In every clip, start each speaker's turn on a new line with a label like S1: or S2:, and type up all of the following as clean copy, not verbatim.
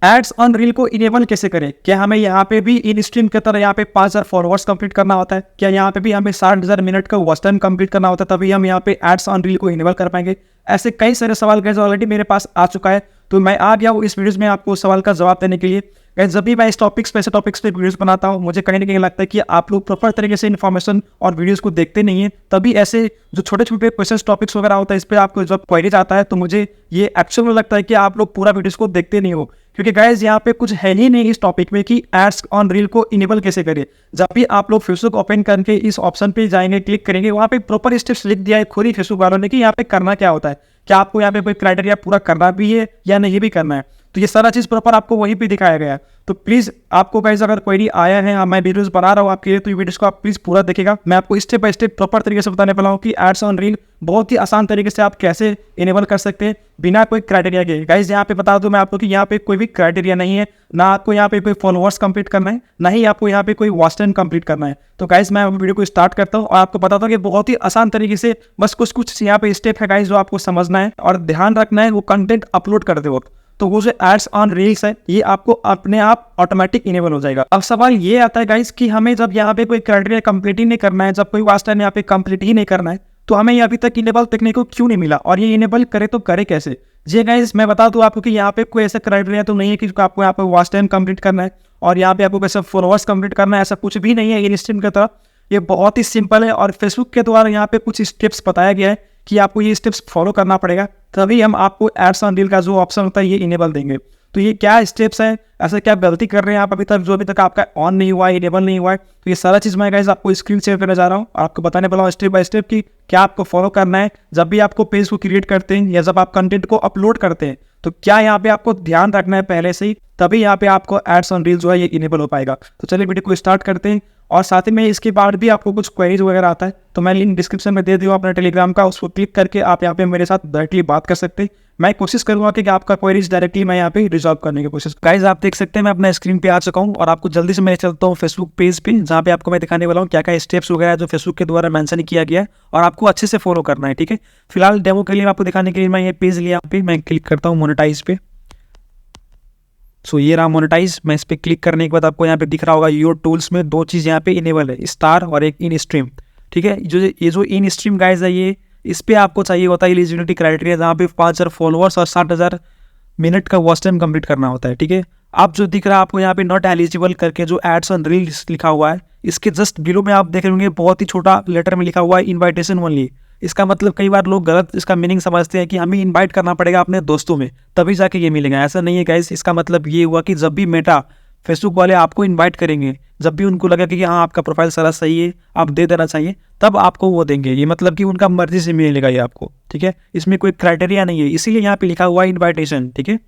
S1: Ads on reel को enable कैसे करें? क्या हमें यहाँ पे भी इन स्ट्रीम की तरह यहाँ पे 5000 फॉलोअर्स कंप्लीट करना होता है? क्या यहाँ पे भी हमें 60,000 मिनट का वॉच टाइम कंप्लीट करना होता है तभी हम यहाँ पे एड्स ऑन रील को इनेबल कर पाएंगे? ऐसे कई सारे सवाल गाइस ऑलरेडी मेरे पास आ चुका है, तो मैं आ गया हूँ इस वीडियोस में आपको सवाल का जवाब देने के लिए। गाइस जब भी मैं इस टॉपिक्स पे ऐसे टॉपिक्स पे वीडियोस बनाता हूँ, मुझे कहीं ना कहीं लगता है कि आप लोग प्रॉपर तरीके से इन्फॉर्मेशन और वीडियोस को देखते नहीं है, तभी ऐसे जो छोटे छोटे क्वेश्चन टॉपिक्स वगैरह होता है इस पर आपको जब क्वेरीज आता है तो मुझे ये एक्चुअल में लगता है कि आप लोग पूरा वीडियोस को देखते नहीं हो, क्योंकि गाइस यहाँ पे कुछ है ही नहीं इस टॉपिक में कि एड्स ऑन रील को इनेबल कैसे करें। जब भी आप लोग फेसबुक ओपन करके इस ऑप्शन पे जाएंगे, क्लिक करेंगे, वहाँ पे प्रॉपर स्टेप्स लिख दिया है खुद ही फेसबुक वालों ने कि यहाँ पे करना क्या होता है, क्या आपको यहाँ पे कोई क्राइटेरिया पूरा करना भी है या नहीं भी करना है, तो ये सारा चीज़ प्रॉपर आपको वहीं पे दिखाया गया है। तो प्लीज़ आपको गाइस अगर क्वेरी आया है, मैं वीडियोस बना रहा हूँ आपके लिए, तो ये वीडियोस को आप प्लीज़ पूरा देखिएगा। मैं आपको स्टेप बाय स्टेप प्रॉपर तरीके से बताने वाला हूँ कि एड्स ऑन रील बहुत ही आसान तरीके से आप कैसे इनेबल कर सकते हैं बिना कोई क्राइटेरिया के। गाइस यहाँ पे बता दूं मैं आपको कि यहाँ पे कोई भी क्राइटेरिया नहीं है, ना आपको यहाँ पे कोई फॉलोअर्स कंप्लीट करना है, ना ही आपको यहाँ पे कोई वॉच टाइम कंप्लीट करना है। तो गाइस मैं वीडियो को स्टार्ट करता हूँ और आपको बताता हूँ कि बहुत ही आसान तरीके से बस कुछ यहाँ पे स्टेप है गाइस जो आपको समझना है और ध्यान रखना है वो कंटेंट अपलोड करते वक्त। तो वो जो एड्स ऑन रील्स है ये आपको अपने आप ऑटोमेटिक इनेबल हो जाएगा। अब सवाल ये आता है गाइस कि हमें जब यहाँ पे कोई क्राइटेरिया कंप्लीट ही नहीं करना है, जब कोई वॉच टाइम यहाँ पे कंप्लीट ही नहीं करना है, तो हमें ये अभी तक इनेबल देखने को क्यों नहीं मिला और ये इनेबल करे तो करे कैसे? जी गाइस मैं बता दूं आपको कि यहाँ पे कोई ऐसा क्राइटेरिया तो नहीं है कि आपको यहाँ पे वॉच टाइम कंप्लीट करना है और यहाँ पे आपको कैसे फॉलोअर्स कंप्लीट करना है, ऐसा कुछ भी नहीं है इंस्टीम की तरफ। ये बहुत ही सिंपल है और फेसबुक के द्वारा यहाँ पे कुछ स्टेप्स बताया गया है कि आपको ये स्टेप्स फॉलो करना पड़ेगा, तभी हम आपको एड्स ऑन रील का जो ऑप्शन होता है ये इनेबल देंगे। तो ये क्या स्टेप्स है, ऐसा क्या गलती कर रहे हैं आप अभी तक जो अभी तक आपका ऑन नहीं हुआ है, इनेबल नहीं हुआ है, तो ये सारा चीज़ मैं गाइस आपको स्क्रीन शेयर करने जा रहा हूँ और आपको बताने वाला हूँ स्टेप बाय स्टेप कि क्या आपको फॉलो करना है जब भी आपको पेज को क्रिएट करते हैं या जब आप कंटेंट को अपलोड करते हैं, तो क्या यहाँ पे आपको ध्यान रखना है पहले से ही, तभी यहाँ पे आपको एड्स ऑन रील जो है ये इनेबल हो पाएगा। तो चलिए वीडियो को स्टार्ट करते हैं और साथ ही में इसके बाद भी आपको कुछ क्वेरीज वगैरह आता है तो मैं लिंक डिस्क्रिप्शन में दे दूँ अपना टेलीग्राम का, उसको क्लिक करके आप यहाँ पे मेरे साथ डायरेक्टली बात कर सकते हैं। मैं कोशिश करूंगा कि आपका क्वेरीज डायरेक्टली मैं यहाँ पे रिजॉल्व करने की कोशिश। गाइस आप देख सकते हैं मैं अपना स्क्रीन पे आ चुका हूँ और आपको जल्दी से मैं चलता हूँ फेसबुक पेज पे, जहाँ पे आपको मैं दिखाने वाला हूँ क्या क्या स्टेप्स वगैरह जो फेसबुक के द्वारा मेंशन किया गया है और आपको अच्छे से फॉलो करना है। ठीक है, फिलहाल डेमो के लिए आपको दिखाने के लिए मैं ये पेज लिया, यहाँ पे मैं क्लिक करता हूँ मोनेटाइज पे। सो ये रहा मोनेटाइज। मैं इस पर क्लिक करने के बाद आपको यहाँ पे दिख रहा होगा योर टूल्स में दो चीज़ यहाँ पे इनेबल है, स्टार और एक इन स्ट्रीम। ठीक है, ये जो इन स्ट्रीम गाइस है ये इस पर आपको चाहिए होता है एलिजिबिलिटी क्राइटेरिया, जहाँ पे 5000 फॉलोअर्स और 60,000 मिनट का वॉच टाइम कंप्लीट करना होता है। ठीक है, आप जो दिख रहा है आपको यहाँ पे नॉट एलिजिबल करके जो एड्स ऑन रील्स लिखा हुआ है, इसके जस्ट बिलो में आप देख रहे होंगे बहुत ही छोटा लेटर में लिखा हुआ है इन्वाइटेशन ओनली। इसका मतलब कई बार लोग गलत इसका मीनिंग समझते हैं कि हमें इनवाइट करना पड़ेगा अपने दोस्तों में तभी जाके ये मिलेगा। ऐसा नहीं है गाइस, इसका मतलब ये हुआ कि जब भी मेटा फेसबुक वाले आपको इनवाइट करेंगे, जब भी उनको लगा कि हाँ आपका प्रोफाइल सारा सही है, आप दे देना चाहिए, तब आपको वो देंगे। ये मतलब कि उनका मर्जी से मिलेगा ये आपको। ठीक है, इसमें कोई क्राइटेरिया नहीं है, इसीलिए यहाँ पे लिखा हुआ है इन्वाइटेशन। ठीक है,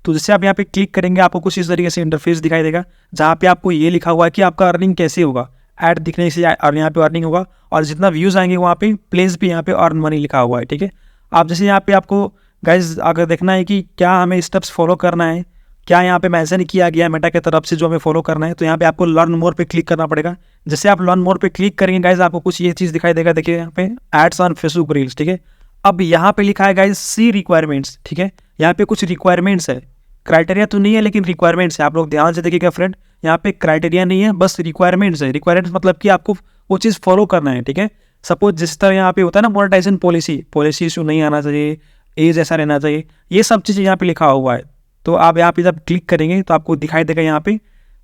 S1: तो जैसे आप यहाँ पे क्लिक करेंगे आपको कुछ इस तरीके से इंटरफेस दिखाई देगा, जहाँ पे आपको ये लिखा हुआ है कि आपका अर्निंग कैसे होगा, ऐड दिखने से और यहाँ पे अर्निंग होगा और जितना व्यूज़ आएंगे वहाँ पे प्लेस भी यहाँ पे अर्न मनी लिखा हुआ है। ठीक है, आप जैसे यहाँ पे आपको गाइज अगर देखना है कि क्या हमें स्टेप्स फॉलो करना है, क्या यहाँ पे मेंशन किया गया है मेटा की तरफ से जो हमें फॉलो करना है, तो यहाँ पे आपको लर्न मोर पे क्लिक करना पड़ेगा। जैसे आप लर्न मोर पे क्लिक करेंगे गाइज आपको कुछ ये चीज़ दिखाई देगा, देखिए यहाँ पे एड्स ऑन फेसबुक रील्स। ठीक है, अब यहाँ पे लिखा है गाइज सी रिक्वायरमेंट्स। ठीक है, यहाँ पे कुछ रिक्वायरमेंट्स है, क्राइटेरिया तो नहीं है लेकिन रिक्वायरमेंट्स है। आप लोग ध्यान से देखिएगा फ्रेंड, यहाँ पे क्राइटेरिया नहीं है, बस रिक्वायरमेंट्स है। रिक्वायरमेंट्स मतलब कि आपको वो चीज़ फॉलो करना है। ठीक है, सपोज जिस तरह यहाँ पे होता है ना मोनेटाइजेशन पॉलिसी इशू नहीं आना चाहिए, एज ऐसा रहना चाहिए, ये सब चीज़ें यहाँ पे लिखा हुआ है। तो आप यहाँ पे जब क्लिक करेंगे तो आपको दिखाई देगा यहाँ पे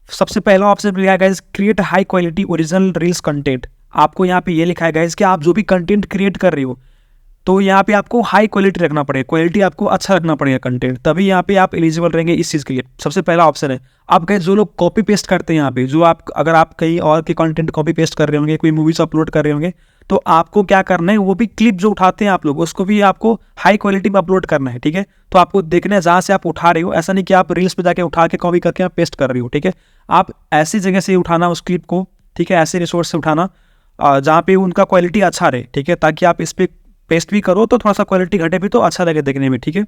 S1: सबसे पहला ऑप्शन लिखा है create high quality original reels content. आपको यहाँ पे ये लिखा है कि आप जो भी कंटेंट क्रिएट कर रहे हो तो यहाँ पे आपको हाई क्वालिटी रखना पड़ेगा, क्वालिटी आपको अच्छा रखना पड़ेगा कंटेंट, तभी यहाँ पे आप एलिजिबल रहेंगे इस चीज़ के लिए। सबसे पहला ऑप्शन है। आप गए जो लोग कॉपी पेस्ट करते हैं यहाँ पे, जो आप अगर आप कहीं और के कंटेंट कॉपी पेस्ट कर रहे होंगे, कोई मूवीज अपलोड कर रहे होंगे, तो आपको क्या करना है, वो भी क्लिप जो उठाते हैं आप लोग उसको भी आपको हाई क्वालिटी में अपलोड करना है। ठीक है, तो आपको देखना है जहाँ से आप उठा रहे हो, ऐसा नहीं कि आप रील्स पे जाके उठा के कॉपी करके आप पेस्ट कर रहे हो। ठीक है, आप ऐसी जगह से उठाना उस क्लिप को। ठीक है, ऐसे रिसोर्स से उठाना जहाँ पे उनका क्वालिटी अच्छा रहे। ठीक है, ताकि आप इस पर पेस्ट भी करो तो थोड़ा सा क्वालिटी घटे भी तो अच्छा लगे देखने में। ठीक है,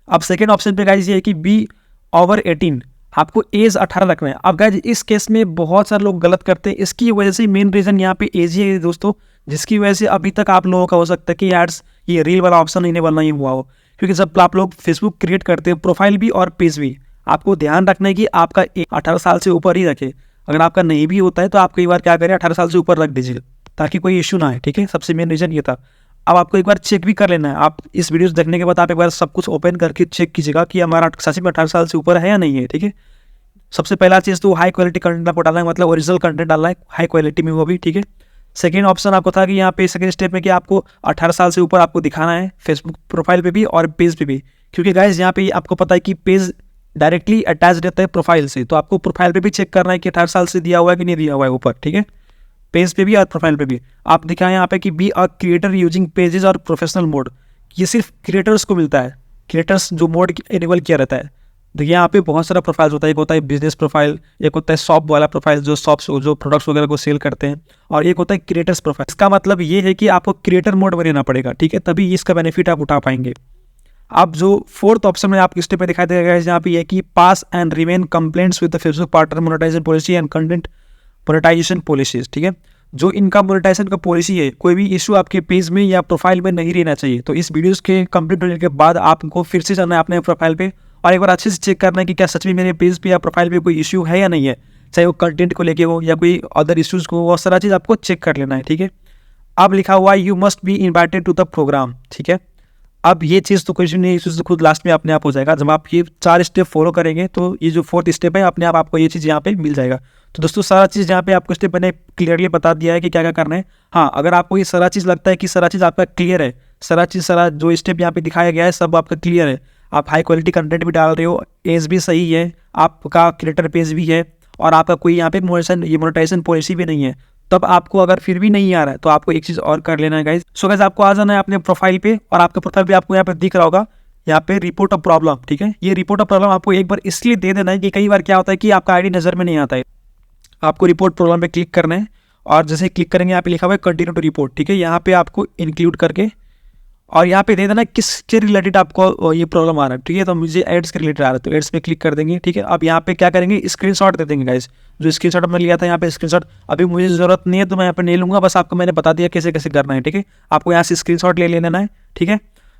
S1: अब सेकेंड ऑप्शन पे गाइज ये है कि बी ओवर 18, आपको एज 18 रखना है। अब गाइज इस केस में बहुत सारे लोग गलत करते हैं, इसकी वजह से मेन रीज़न यहाँ पे एज ही है दोस्तों, जिसकी वजह से अभी तक आप लोगों का हो सकता है कि एड्स ये रील वाला ऑप्शन इनेबल नहीं हुआ हो, क्योंकि जब आप लोग फेसबुक क्रिएट करते हो प्रोफाइल भी और पेज भी, आपको ध्यान रखना है कि आपका 18 साल से ऊपर ही रखे। अगर आपका नहीं भी होता है तो आप कई बार क्या करें, 18 साल से ऊपर रख दीजिए ताकि कोई इशू ना आए, ठीक है। सबसे मेन रीज़न ये था। अब आपको एक बार चेक भी कर लेना है। आप इस वीडियोस देखने के बाद आप एक बार सब कुछ ओपन करके चेक कीजिएगा कि हमारा सच में 18 साल से ऊपर है या नहीं है, ठीक है। सबसे पहला चीज़ तो हाई क्वालिटी कंटेंट आपको डालना है, मतलब ओरिजिनल कंटेंट डालना है हाई क्वालिटी में, वो भी, ठीक है। सेकेंड ऑप्शन आपको था कि यहाँ पे सेकेंड स्टेप में कि आपको 18 साल से ऊपर आपको दिखाना है फेसबुक प्रोफाइल पे भी और पेज पे भी, क्योंकि गाइज यहाँ पे आपको पता है कि पेज डायरेक्टली अटैच रहता है प्रोफाइल से, तो आपको प्रोफाइल पे भी चेक करना है कि 18 साल से दिया हुआ है कि नहीं दिया हुआ है ऊपर, ठीक है। पेज पे भी और प्रोफाइल पे भी आप दिखाएं यहाँ पे कि be a creator using pages और प्रोफेशनल मोड, ये सिर्फ क्रिएटर्स को मिलता है। क्रिएटर्स जो मोड इनेबल किया रहता है। देखिए यहाँ पे बहुत सारा प्रोफाइल्स होता है। एक होता है बिजनेस प्रोफाइल, एक होता है शॉप वाला प्रोफाइल जो शॉप्स जो प्रोडक्ट्स वगैरह को सेल करते हैं, और एक होता है क्रिएटर्स प्रोफाइल। इसका मतलब ये है कि आपको क्रिएटर मोड बनाना पड़ेगा, ठीक है, तभी इसका बेनिफिट आप उठा पाएंगे। आप जो फोर्थ ऑप्शन में आपको स्टेप पे दिखाई देगा यहाँ पे, कि pass and remain complaints with the Facebook partner monetisation policy and content monetisation policies, ठीक है। जो इनका मोनेटाइजेशन का पॉलिसी है, कोई भी इशू आपके पेज में या प्रोफाइल में नहीं रहना चाहिए। तो इस वीडियोस के कंप्लीट होने के बाद आपको फिर से जाना है अपने प्रोफाइल पे और एक बार अच्छे से चेक करना है कि क्या सच में मेरे पेज पे या प्रोफाइल पे कोई इशू है या नहीं है, चाहे वो कंटेंट को लेके हो या कोई अदर इश्यूज़ को, वो सारा चीज़ आपको चेक कर लेना है, ठीक है। अब लिखा हुआ है you must be invited to the program, ठीक है। अब ये चीज़ तो कुछ नहीं, इस खुद लास्ट में अपने आप हो जाएगा। जब आप ये 4 स्टेप फॉलो करेंगे तो ये जो फोर्थ स्टेप है अपने आप आपको ये चीज़ यहाँ पे मिल जाएगा। तो दोस्तों सारा चीज़ यहाँ पे आपको स्टेप मैंने क्लियरली बता दिया है कि क्या क्या करना है। हाँ, अगर आपको ये सारा चीज़ लगता है कि सारा चीज़ आपका क्लियर है, सारा जो स्टेप यहाँ पे दिखाया गया है सब आपका क्लियर है, आप हाई क्वालिटी कंटेंट भी डाल रहे हो, एज भी सही है, आपका क्रिएटर पेज भी है और आपका कोई यहाँ पे मोनेटाइजेशन पॉलिसी भी नहीं है, तब आपको अगर फिर भी नहीं आ रहा है तो आपको एक चीज़ और कर लेना है गाइज। सो गाइज आपको आ जाना है अपने प्रोफाइल पे और आपके प्रोफाइल पे आपको यहाँ पे दिख रहा होगा यहाँ पे रिपोर्ट ऑफ प्रॉब्लम, ठीक है। ये रिपोर्ट ऑफ प्रॉब्लम आपको एक बार इसलिए दे देना है कि कई बार क्या होता है कि आपका आईडी नज़र में नहीं आता है। आपको रिपोर्ट प्रॉब्लम पे क्लिक करना है और जैसे क्लिक करेंगे यहाँ पे लिखा हुआ है कंटिन्यू टू रिपोर्ट, ठीक है। यहाँ पे आपको इंक्लूड करके और यहाँ पे दे देना किसके रिलेटेड आपको ये प्रॉब्लम आ रहा है, ठीक है। तो मुझे एड्स के रिलेटेड आ रहा है तो एड्स पे क्लिक कर देंगे, ठीक है। अब यहाँ पे क्या करेंगे, स्क्रीनशॉट दे देंगे गाइस। जो स्क्रीनशॉट मैंने लिया था यहाँ पे स्क्रीनशॉट अभी मुझे ज़रूरत नहीं है तो मैं यहाँ पे नहीं लूँगा, बस आपको मैंने बता दिया कैसे कैसे करना है, ठीक है। आपको यहाँ से स्क्रीनशॉट ले लेना है, ठीक है।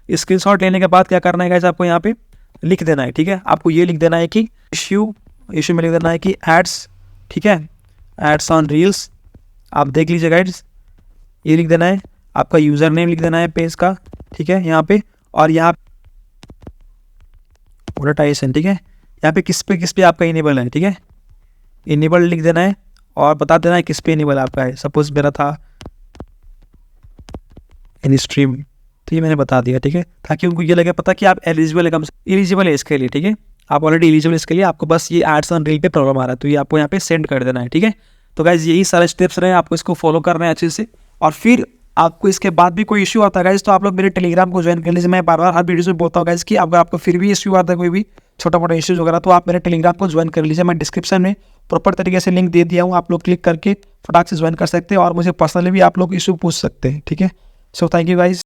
S1: स्क्रीनशॉट लेने के बाद क्या करना है गाइस, आपको यहाँ पे लिख देना है, ठीक है। आपको ये लिख देना है कि इशू में लिख देना है कि एड्स, ठीक है, एड्स ऑन रील्स। आप देख लीजिए गाइस, ये लिख देना है। आपका यूज़र नेम लिख देना है पेज का, ठीक है, यहाँ पे। और यहाँ मोनेटाइजेशन, ठीक है, यहाँ पे किस पे आपका इनेबल है, ठीक है। इनेबल लिख देना है और बता देना है किस पे इनेबल आपका है। सपोज मेरा था इन स्ट्रीम, तो ये मैंने बता दिया, ठीक है, ताकि उनको ये लगे पता कि आप एलिजिबल है, कम से एलिजिबल है इसके लिए, ठीक है। आप ऑलरेडी एलिजिबल है इसके लिए, आपको बस ये एड्स ऑन रील पे प्रॉब्लम आ रहा है तो ये आपको यहाँ पे सेंड कर देना है, ठीक है। तो गाइज यही सारे स्टेप्स रहे, आपको इसको फॉलो करना है अच्छे से। और फिर आपको इसके बाद भी कोई इशू आता है गाइज तो आप लोग मेरे टेलीग्राम को ज्वाइन कर लीजिए। मैं बार बार हर वीडियो में बोलता हूँ गाइज कि अगर आपको फिर भी इशू आता है, कोई भी छोटा मोटा इश्यूज वगैरह, तो आप मेरे टेलीग्राम को ज्वाइन कर लीजिए। मैं डिस्क्रिप्शन में प्रॉपर तरीके से लिंक दे दिया हूँ, आप लोग क्लिक करके फटाक से ज्वाइन कर सकते हैं और मुझे पर्सनली भी आप लोग इशू पूछ सकते हैं, ठीक है। So thank you guys.